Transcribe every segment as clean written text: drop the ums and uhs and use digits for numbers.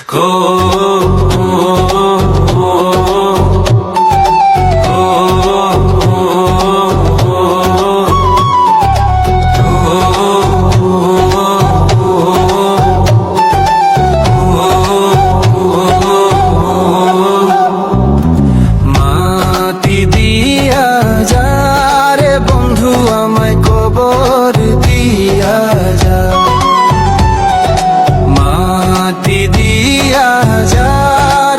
মাটি দিয়া যা রে বন্ধু আমায় কবর দিয়া যা, মাটি দিয়া যা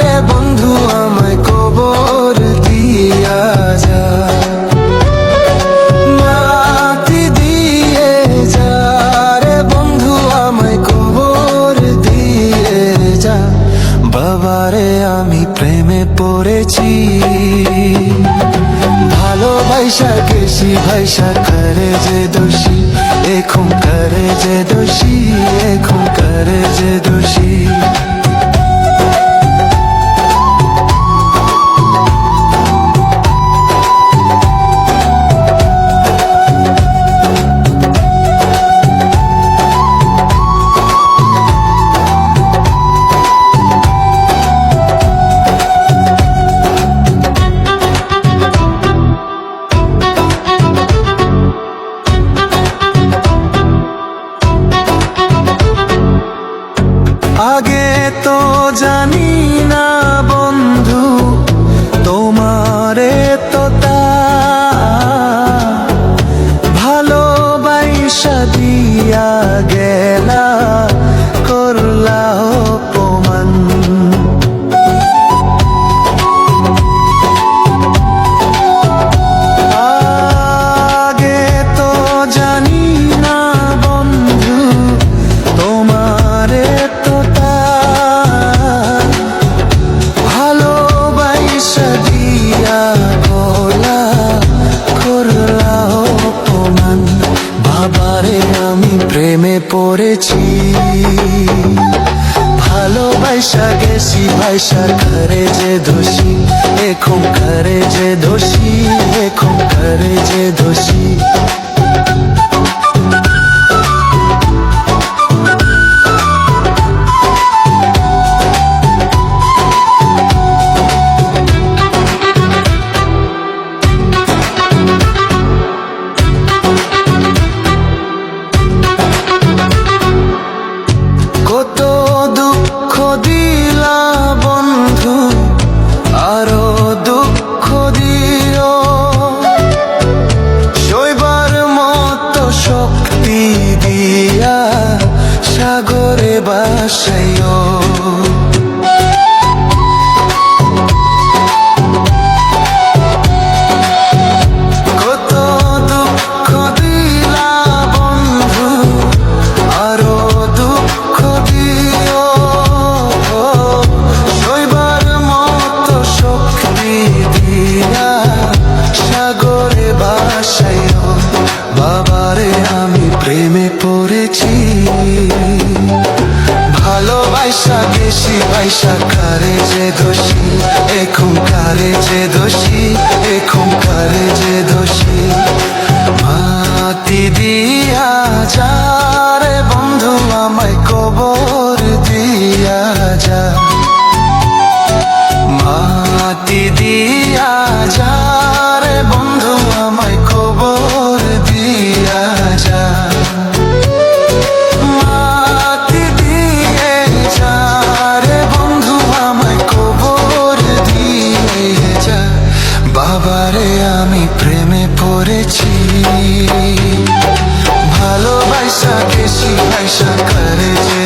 রে বন্ধু আমায় কবর দিয়া যা, মাটি দিয়ে যা রে বন্ধু আমায় কবর দিয়ে যা। বাবারে আমি প্রেমে পড়েছি, ভালোবাসা গেছি ভাইসা করে যে দোষী, এখন করে যে দোষী, এখন করে যে দোষী। আগে তো জানি না বন্ধু তোমারে তো তা ভালোবাসা দিয়া গেলা করলা অপমান। আগে তো জানি না বন্ধু তোমারে তো ভালোবাসা দিয়া গলা করলা অপমান। বাবারে আমি প্রেমে পড়েছি, ভালোবাসা গেছি ভাইসা করে যে দোষী, এখন করে যে দোষী, এখন করে যে দোষী। কত দুঃখ দিলা বন্ধু আরো দুঃখ দিও, সইবার মতো শক্তি দিয়া সাগরে বাসাইও। কত দুঃখ দিলা বন্ধু আরো দুঃখ দিও, সইবার মতো শক্তি দিয়া সাগরে বাসাইও। বাবারে আমি প্রেমে পড়েছি, ভালোবাসা গেছি ভাইসা করে যে দোষী, এখন করে যে দোষী, এখন করে যে দোষী। মাটি দিয়া যা রে বন্ধু আমায় কবর দিয়া যা, মাটি দিয়া যা রে বন্ধু আমায় কবর দিয়া যা, মাটি দিয়ে যা রে বন্ধু আমায় কবর দিয়ে যা। বাবারে আমি প্রেমে পড়েছি, ভালোবাসা গেছি ভাইসা করে যে